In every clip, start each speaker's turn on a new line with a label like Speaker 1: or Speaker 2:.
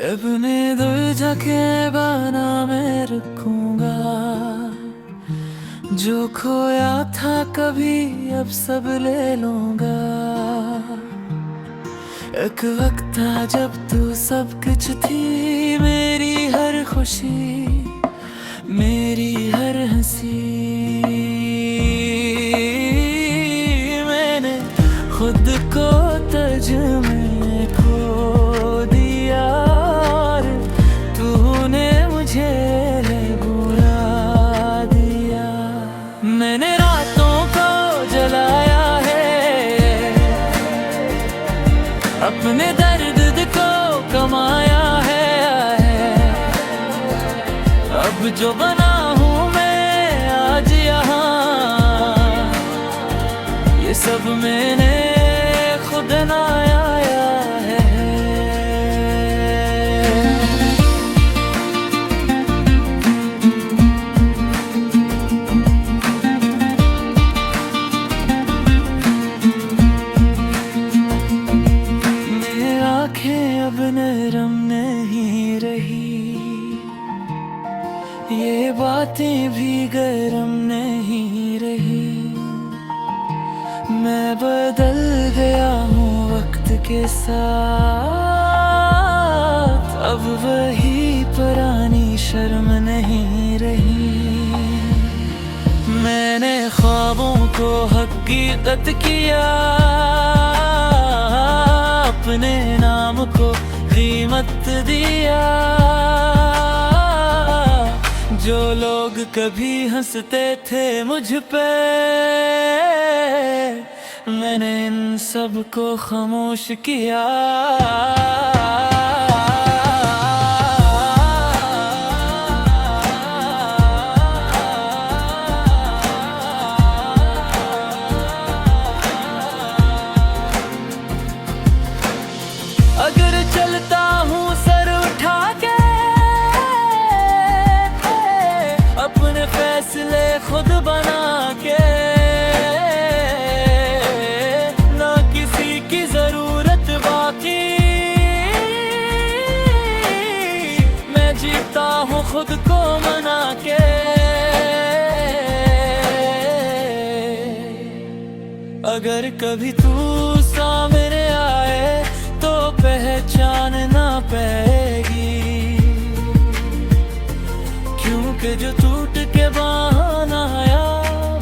Speaker 1: अपने दुर्जा के बना मैं रखूंगा, जो खोया था कभी अब सब ले लूंगा। एक वक्त था जब तू सब कुछ थी, मेरी हर खुशी, मेरी हर हंसी। मैंने खुद को तज में खो दिया और तूने मुझे बुला दिया। मैंने रातों को जलाया है, अपने दर्द को कमाया है। अब जो बना हूँ मैं आज यहाँ, ये सब मैंने खुद बनाया है। मेरी आँखें अब नरम नहीं रही, ये बातें भी गरम नहीं रही। मैं बदल गया हूँ वक्त के साथ, अब वही पुरानी शर्म नहीं रही। मैंने ख्वाबों को हकीकत किया, अपने नाम को कीमत दिया। जो लोग कभी हंसते थे मुझ पे, मैंने इन सब को खामोश किया। अगर चलता हूँ सर उठा के, अपने फैसले खुद बना के, ना किसी की जरूरत बाकी, मैं जीता हूँ खुद को मना के। अगर कभी तू सामने आए तो पहचान ना पाएगी, क्योंकि जो टूट के बहाना आया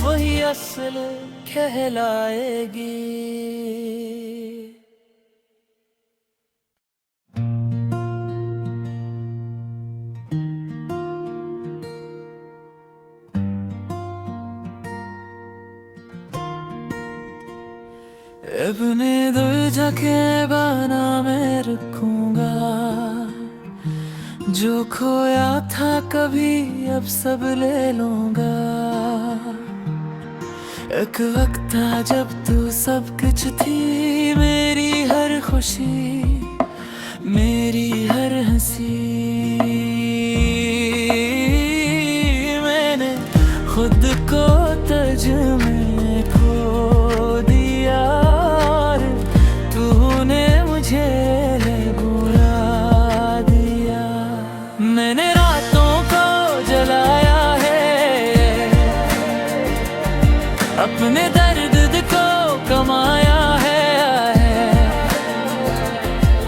Speaker 1: वही असल कहलाएगी। अपने दुर्जा के बना मैं रखूंगा, जो खोया था कभी अब सब ले लूंगा। एक वक्त था जब तू सब कुछ थी, मेरी हर खुशी, मेरी हर हंसी। मैंने खुद को तज में खो दिया और तूने मुझे बुला दिया। मैंने रातों को जलाया है, अपने दर्द को कमाया है।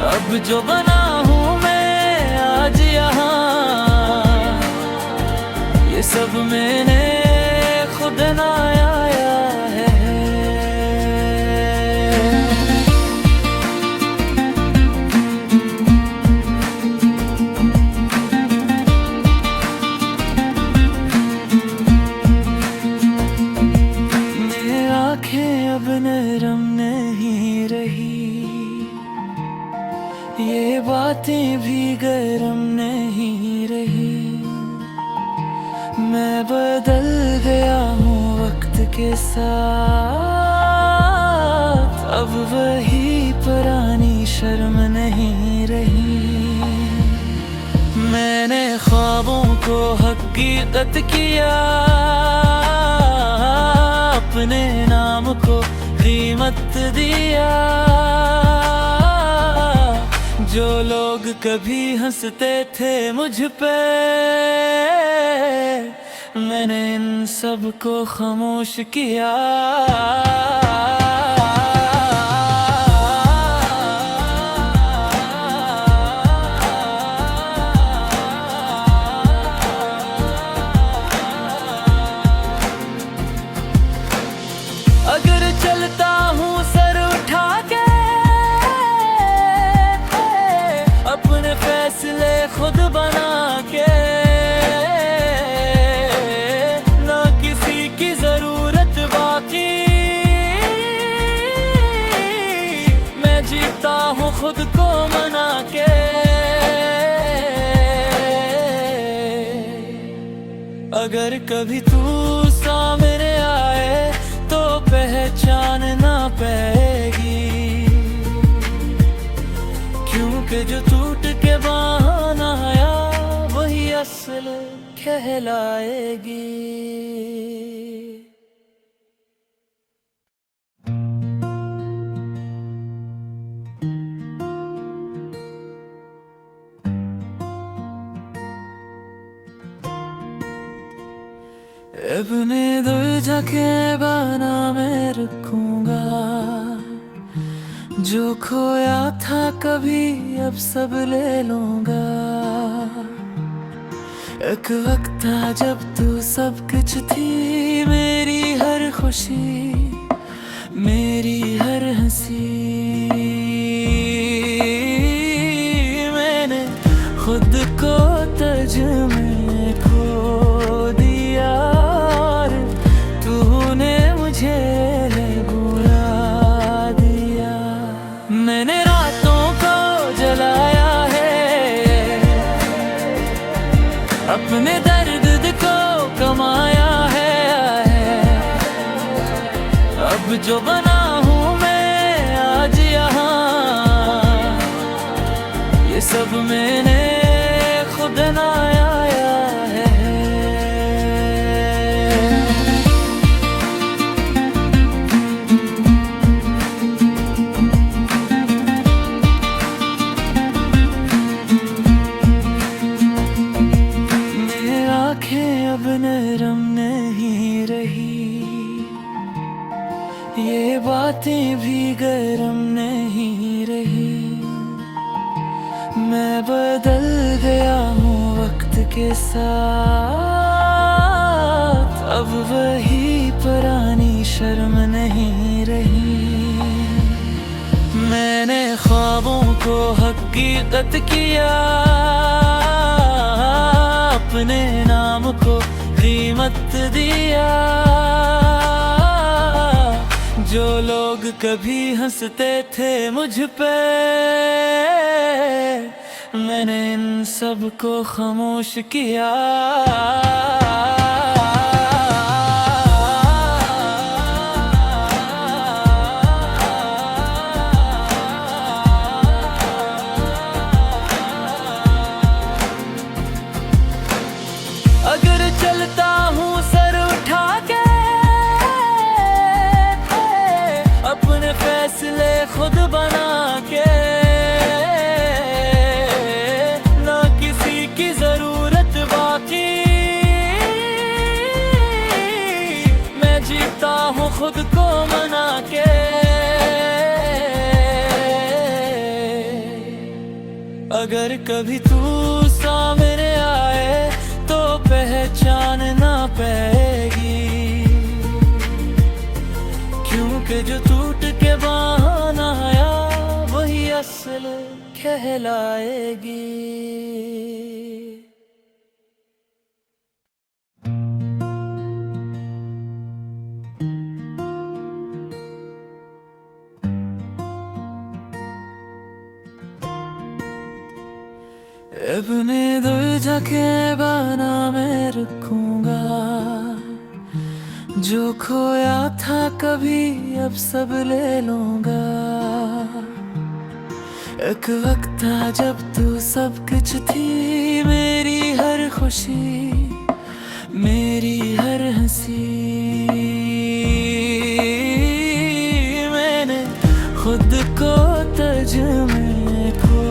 Speaker 1: अब जो बना हूँ मैं आज यहाँ, ये सब मैंने खुद बनाया है। मेरी आँखें अब नरम नहीं रही, ये बातें भी गरम नहीं रही। मैं बदल गया हूँ वक्त के साथ, अब वही पुरानी शर्म नहीं रही। मैंने ख्वाबों को हकीकत किया, अपने नाम को कीमत दिया। जो लोग कभी हंसते थे मुझ पे, मैंने इन सब को खामोश किया। अगर चलता हूँ सर उठा के, अपने फैसले खुद बना के, ना किसी की जरूरत बाकी, मैं जीता हूँ खुद को मना के। अगर कभी तू सामने आए तो पहचान ना पाएगी, क्योंकि जो टूट के बहाना आया वही असल कहलाएगी। अपने दिल जाके बना मैं रखूंगा, जो खोया था कभी अब सब ले लूंगा। एक वक्त था जब तू सब कुछ थी, मेरी हर खुशी, मेरी हर हंसी। मैंने खुद को तज में खो दिया, तूने मुझे बुला दिया। मैंने रातों को जलाया है, अपने दर्द को कमाया है। अब जो बना हूँ मैं आज यहाँ, ये सब मैंने खुद बनाया है। मेरी आँखें अब नरम नहीं रही, ये बातें भी गरम नहीं रही। मैं बदल गया हूँ वक्त के साथ, अब वही पुरानी शर्म नहीं रही। मैंने ख्वाबों को हकीकत किया, अपने नाम को कीमत दिया। जो लोग कभी हंसते थे मुझ पे, मैंने इन सब को खामोश किया। अगर चलता हूँ सर उठा के, अपने फैसले खुद बना के, ना किसी की जरूरत बाकी, मैं जीता हूँ खुद को मना के। अगर कभी तू सामने आए तो पहचान ना पाएगी, क्योंकि जो टूट के बहाना आया वही असल कहलाएगी। अपने दिल जाके बना मैं रखूंगा, जो खोया था कभी अब सब ले लूंगा। एक वक्त था जब तू सब कुछ थी, मेरी हर खुशी, मेरी हर हंसी। मैंने खुद को तज में खो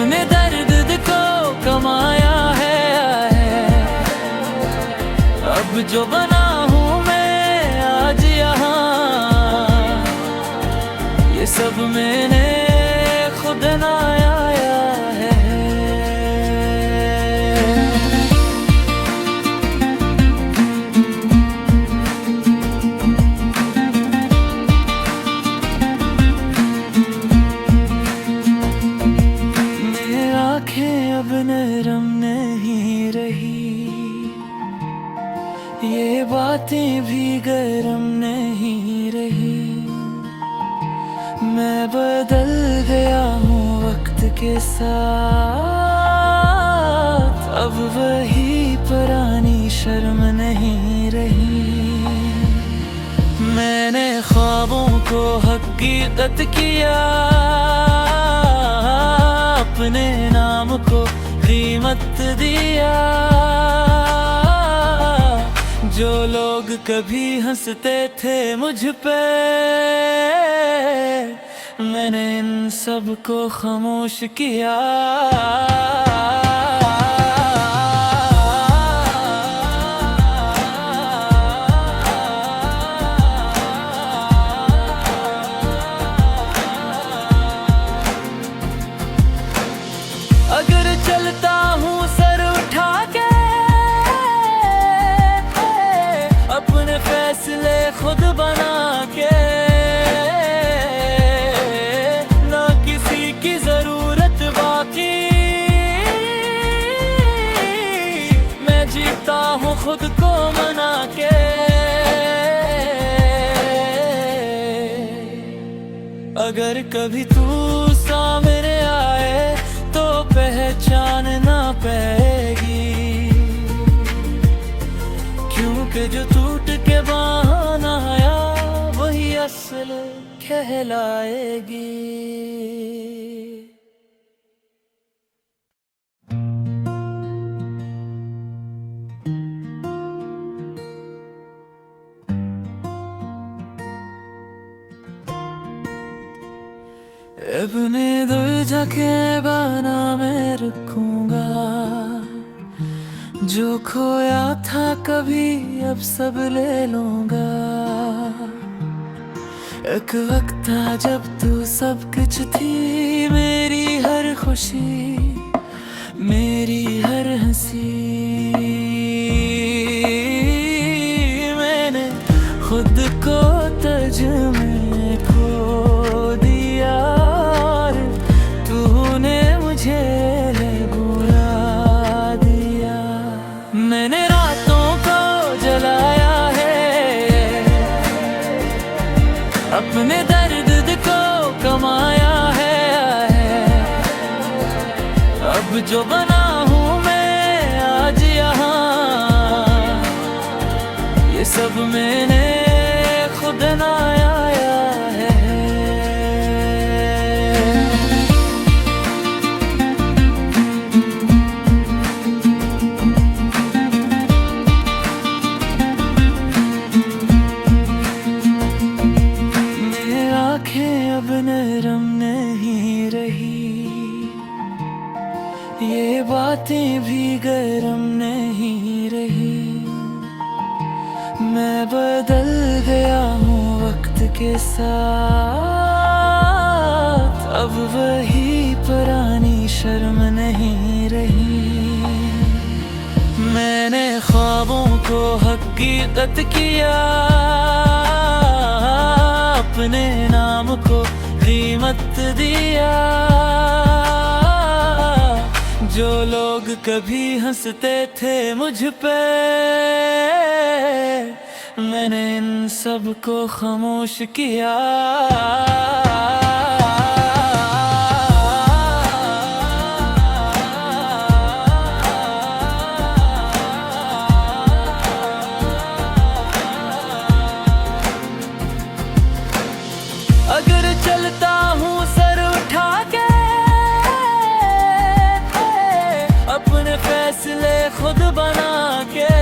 Speaker 1: अपने दर्द को कमाया है। अब जो बना हूँ मैं आज यहाँ, ये सब मैंने खुद बनाया है। मेरी आँखें अब नरम नहीं रही, ये बातें भी गरम नहीं रही। मैं बदल गया हूँ वक्त के साथ, अब वही पुरानी शर्म नहीं रही। मैंने ख्वाबों को हकीकत किया, अपने नाम को कीमत दिया। जो लोग कभी हंसते थे मुझ पे, मैंने इन सब को खामोश किया। अगर चलता हूँ सर उठा के, अपने फैसले खुद बना के, ना किसी की जरूरत बाकी, मैं जीता हूँ खुद को मना के। अगर कभी तू सामने आए तो पहचान ना पाएगी, क्योंकि जो टूट के बहाना आया वही असल कहलाएगी। अपने दुर्जा के बना मैं रखूंगा, जो खोया था कभी अब सब ले लूंगा। एक वक्त था जब तू सब कुछ थी, मेरी हर खुशी, मेरी हर हंसी। मैंने खुद को तज में खो दिया, तूने मुझे बुला दिया। मैंने रातों को जलाया है, अपने दर्द को कमाया है। अब जो बना हूँ मैं आज यहाँ, ये सब मैंने खुद बनाया है। मेरी आँखें अब नरम नहीं रही, ये बातें भी गरम नहीं रही। मैं बदल गया हूँ वक्त के साथ, अब वही पुरानी शर्म नहीं रही। मैंने ख्वाबों को हकीकत किया, अपने नाम को कीमत दिया। जो लोग कभी हंसते थे मुझ पे, मैंने इन सब को खामोश किया। अगर चलता हूँ सर उठा के, अपने फैसले खुद बना के,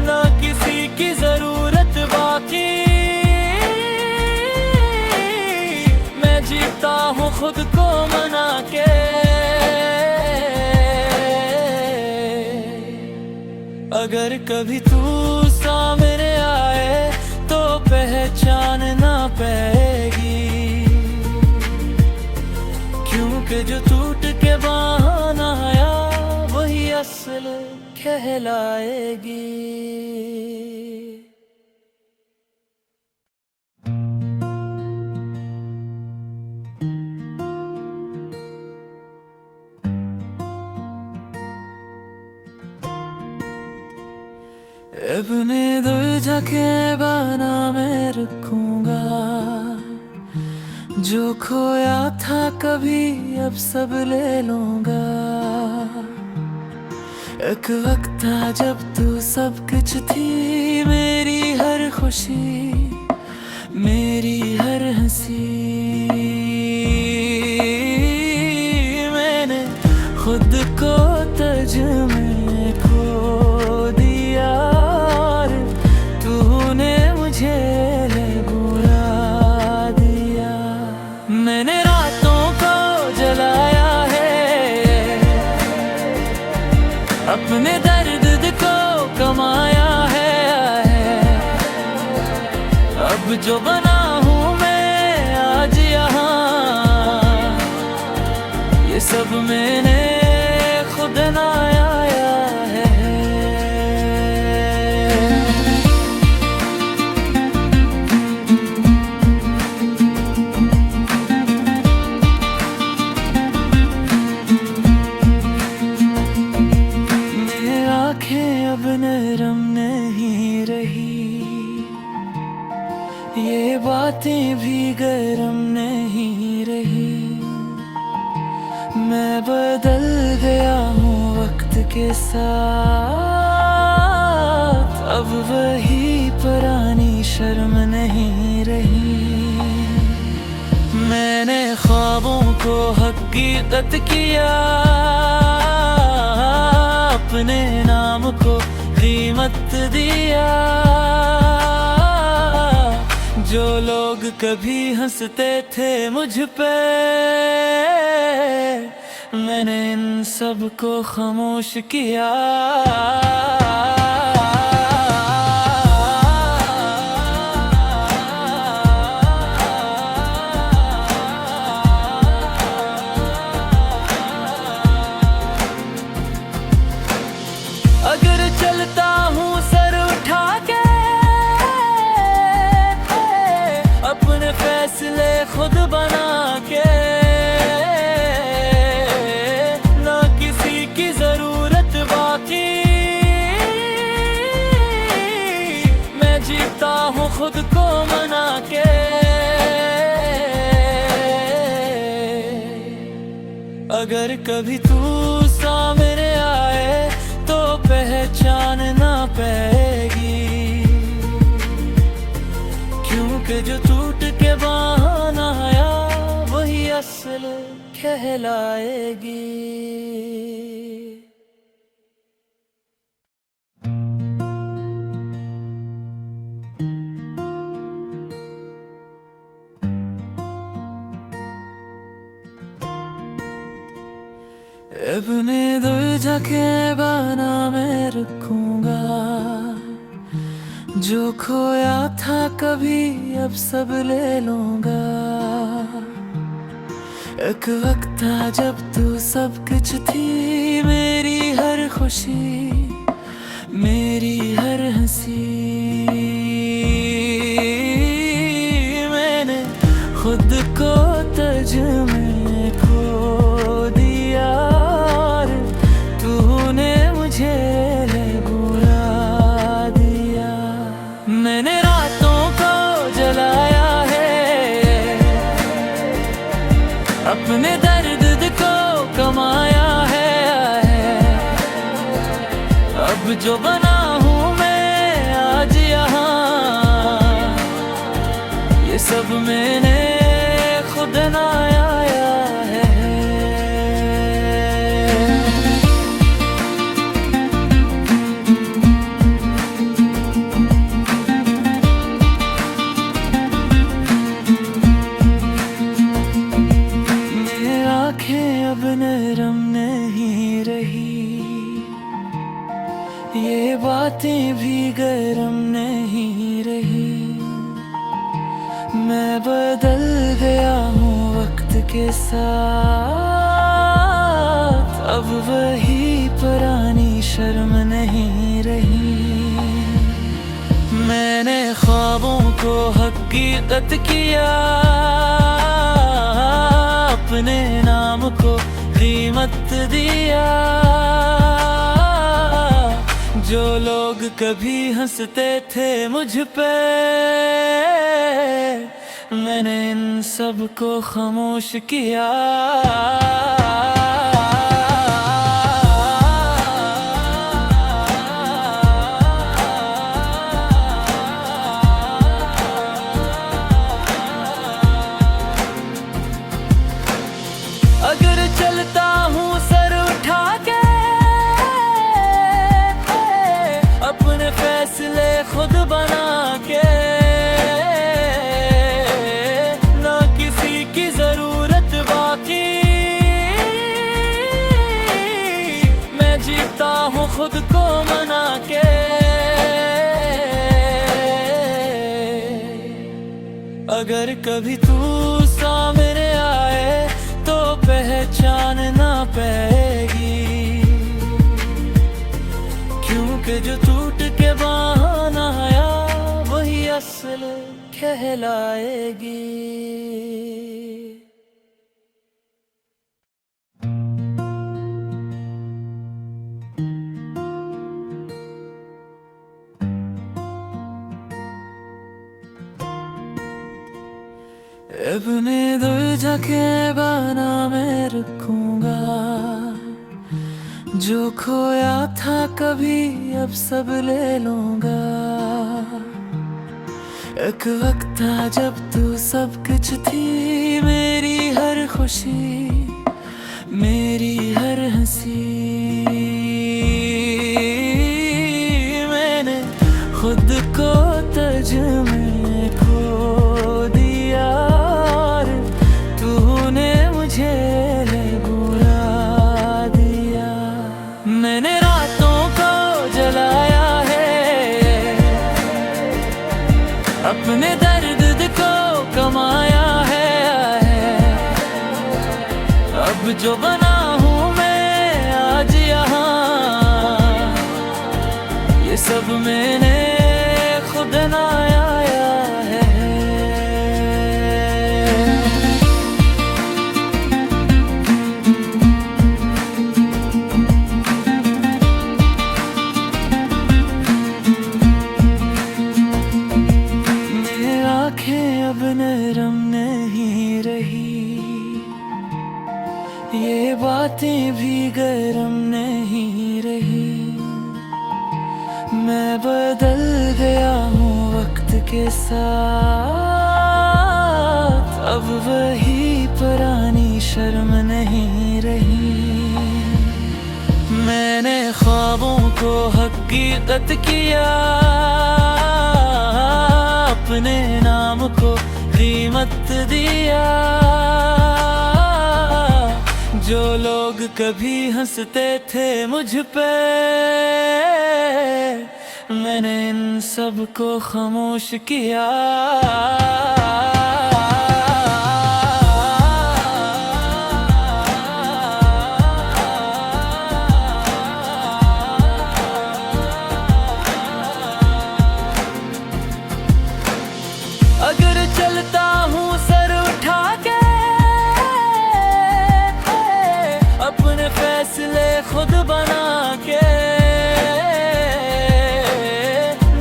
Speaker 1: ना किसी की जरूरत बाकी, के। अगर कभी तू सामने आए तो पहचान ना पाएगी, क्योंकि जो टूट के बहाना आया वही असल कहलाएगी। अपने दुर्जा के बना मैं रखूंगा, जो खोया था कभी अब सब ले लूंगा। एक वक्त था जब तू सब कुछ थी, मेरी हर खुशी, मेरी हर हंसी। मैंने खुद को तज में खो दिया, तूने मुझे बुला दिया। मैंने रातों को जलाया है, अपने दर्द को कमाया है। अब जो बना हूँ मैं आज यहाँ, ये सब मैंने खुद बनाया है। मेरी आँखें अब नरम नहीं रही, ये बातें भी गरम नहीं रही। मैं बदल गया हूँ वक्त के साथ, अब वही पुरानी शर्म नहीं रही। मैंने ख्वाबों को हकीकत किया, अपने नाम को कीमत दिया। जो लोग कभी हंसते थे मुझ पे, मैंने इन सब को खामोश किया। अगर चलता हूँ सर उठा के, अपने फैसले खुद बना के, ना किसी की जरूरत बाकी। मैं जीता हूँ खुद को मना के। अगर कभी तू सामने आए तो पहचान ना पाएगी, क्योंकि जो टूट के बहाना आया वही असल कहलाएगी। अपने दुर्जा के बना मैं रखूंगा, जो खोया था कभी अब सब ले लूंगा। एक वक्त था जब तू सब कुछ थी, मेरी हर खुशी, मेरी हर हंसी। मैंने खुद को तज में खो दिया, तूने मुझे बुला दिया। मैंने रातों को जलाया है, अपने दर्द को कमाया है। अब जो बना हूँ मैं आज यहाँ, ये सब मैंने खुद बनाया है। मेरी आँखें ये बातें भी गर्म नहीं रही। मैं बदल गया हूँ वक्त के साथ, अब वही पुरानी शर्म नहीं रही। मैंने ख्वाबों को हकीकत किया, अपने नाम को कीमत दिया। जो लोग कभी हंसते थे मुझ पे, मैंने इन सब को खामोश किया। अगर चलता हूँ सर उठा के, अपने फैसले खुद बना के, ना किसी की जरूरत बाकी, मैं जीता हूँ खुद को मना के। अगर कभी तू सामने आए तो पहचान ना पाएगी, क्योंकि जो टूट के बहाना आया वही असल कहलाएगी। अपने दुर्जा के बना मैं रखूंगा, जो खोया था कभी अब सब ले लूंगा। एक वक्त था जब तू सब कुछ थी, मेरी हर खुशी, मेरी हर हंसी। मैंने खुद को तज में खो दिया, तूने मुझे बुला दिया। मैंने रातों को जलाया है, अपने दर्द को कमाया है। अब जो बना हूँ मैं आज यहाँ, ये सब मैंने खुद बनाया है। मेरी आँखें अब नरम नहीं रही, ये बातें भी गर्म नहीं रही। मैं बदल गया हूँ वक्त के साथ, अब वही पुरानी शर्म नहीं रही। मैंने ख्वाबों को हकीकत किया, अपने नाम को कीमत दिया। जो लोग कभी हंसते थे मुझ पे, मैंने इन सब को खामोश किया। अगर चलता हूँ सर उठा के, अपने फैसले खुद बना के,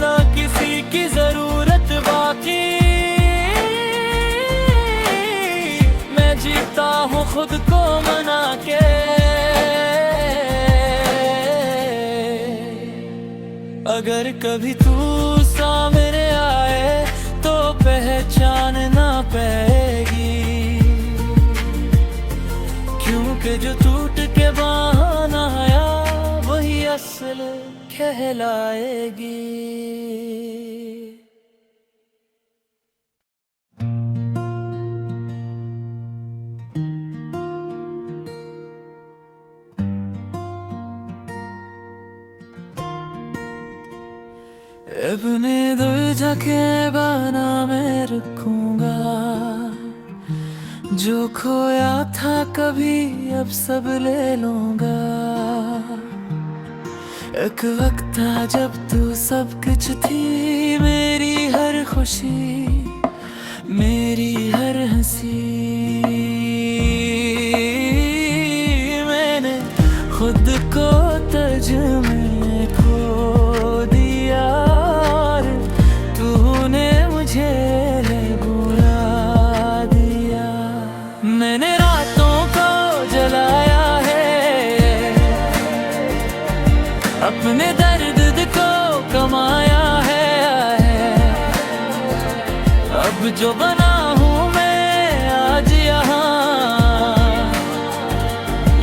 Speaker 1: ना किसी की जरूरत बाकी, मैं जीता हूँ खुद को मना के। अगर कभी तू सामने आए तो पहचान ना पाएगी, क्योंकि जो टूट के बहाना आया वही असल कहलाएगी। अपने दुर्जा के बना मैं रखूंगा, जो खोया था कभी अब सब ले लूंगा। एक वक्त था जब तू सब कुछ थी, मेरी हर खुशी, मेरी हर हंसी। मैंने खुद को तज में खो दिया, तूने मुझे बुला दिया। मैंने रातों को जलाया है, अपने दर्द को कमाया है। अब जो बना हूँ मैं आज यहाँ,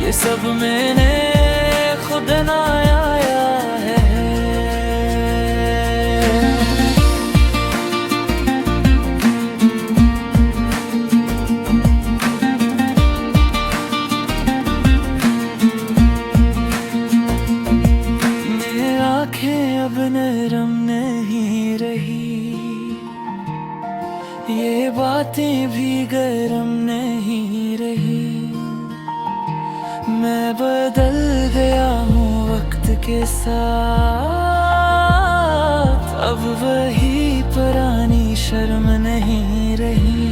Speaker 1: ये सब मैंने खुद बनाया है। मेरी आँखें अब नरम नहीं रही, ये बातें भी गरम नहीं रही। मैं बदल गया हूँ वक्त के साथ, अब वही पुरानी शर्म नहीं रही।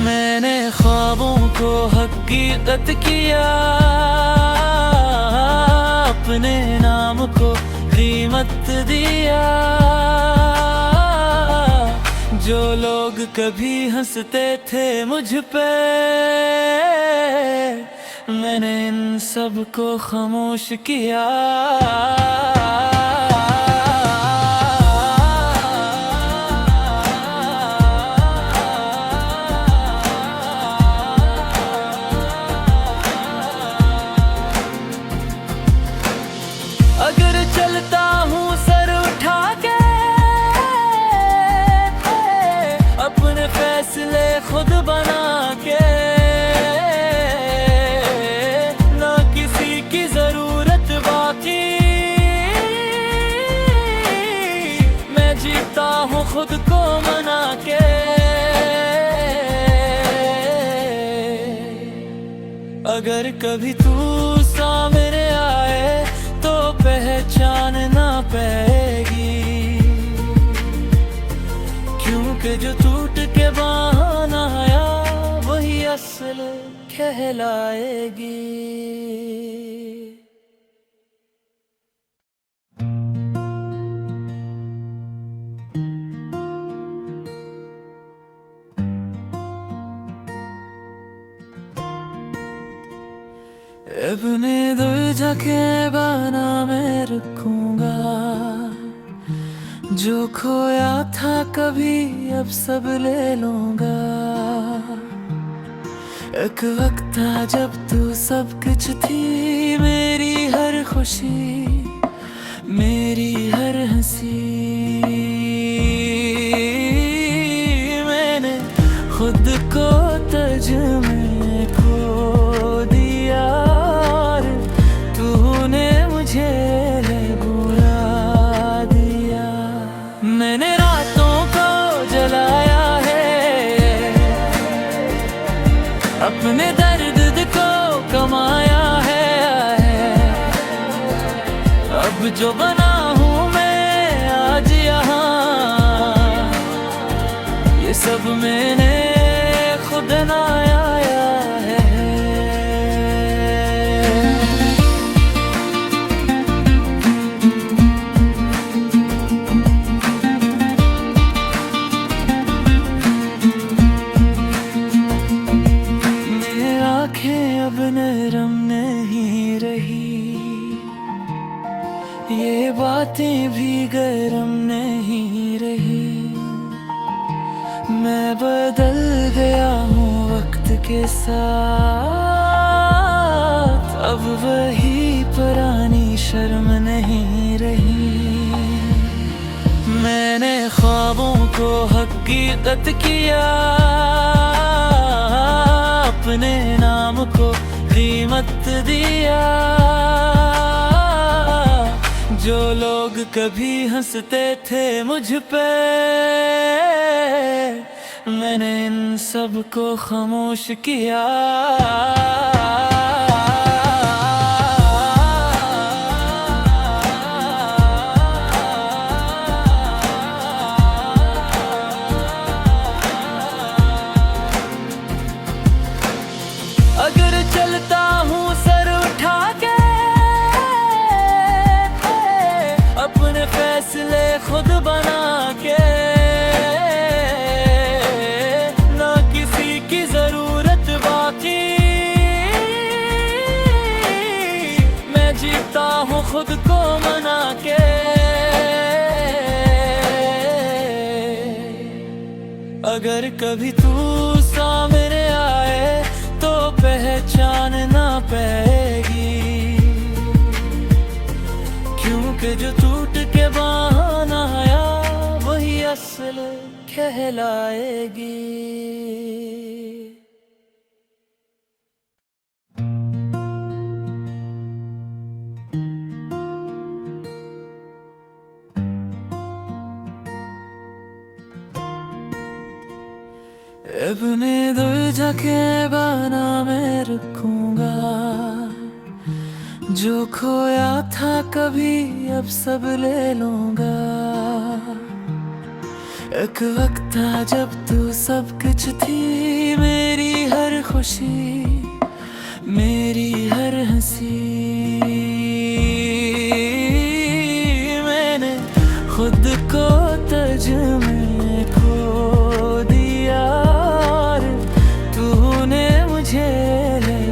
Speaker 1: मैंने ख्वाबों को हकीकत किया, अपने नाम को कीमत दिया। जो लोग कभी हंसते थे मुझ पे, मैंने इन सब को खामोश किया। अगर चलता हूँ सर उठा के, अपने फैसले खुद बना के, ना किसी की जरूरत बाकी, मैं जीता हूँ खुद को मना के। अगर कभी तू सामने आए तो पहचान ना पाएगी, क्योंकि जो टूट के बहाना आया वही असल कहलाएगी। अपने दुर्जा के बना मैं रखूंगा, जो खोया था कभी अब सब ले लूंगा। एक वक्त था जब तू सब कुछ थी, मेरी हर खुशी, मेरी हर हंसी। मैंने खुद को तज में खो दिया, तूने मुझे बुला दिया। मैंने रातों को जलाया है, अपने दर्द को कमाया है। अब जो बना हूँ मैं आज यहाँ, ये सब मैंने खुद बनाया है। मेरी आँखें अब नरम नहीं रही, ये बातें भी गरम नहीं रही। मैं बदल गया हूँ वक्त के साथ, अब वही पुरानी शर्म नहीं रही। मैंने ख्वाबों को हकीकत किया, अपने नाम को कीमत दिया। जो लोग कभी हंसते थे मुझ पे, मैंने इन सब को खामोश किया। अगर चलता हूँ सर उठा के, अपने फैसले खुद बना के, ना किसी की जरूरत बाकी, मैं जीता हूँ खुद को मना के। अगर कभी तू सामने आए तो पहचान ना पाएगी, क्योंकि जो टूट के बहाना आया वही असल कहलाएगी। अपने दुर्जा के बना मैं रखूंगा, जो खोया था कभी अब सब ले लूंगा। एक वक्त था जब तू सब कुछ थी, मेरी हर खुशी, मेरी हर हंसी। मैंने खुद को तज में खो दिया, तूने मुझे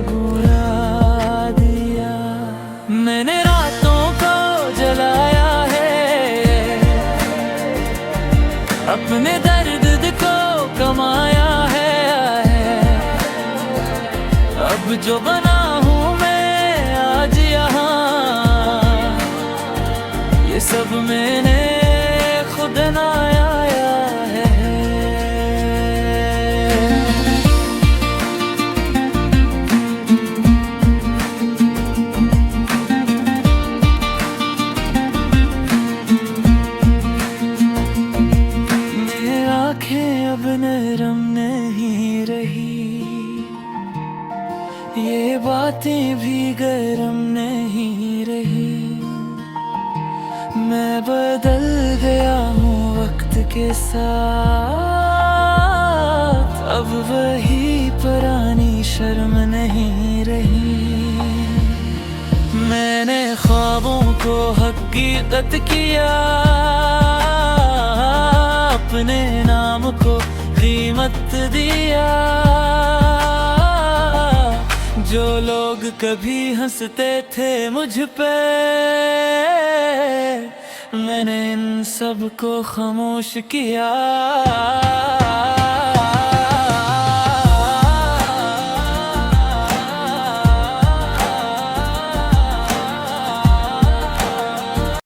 Speaker 1: बुला दिया। मैंने रातों को जलाया है, अपने दर्द को कमाया है। अब जो बना हूँ मैं आज यहाँ, ये सब मैंने खुद बनाया है। मेरी आँखें अब नरम नहीं रही, ये बातें भी गरम नहीं रही। मैं बदल गया हूँ वक्त के साथ, अब वही पुरानी शर्म नहीं रही। मैंने ख्वाबों को हकीकत किया, अपने नाम को कीमत दिया। जो लोग कभी हंसते थे मुझ पे, मैंने इन सब को खामोश किया।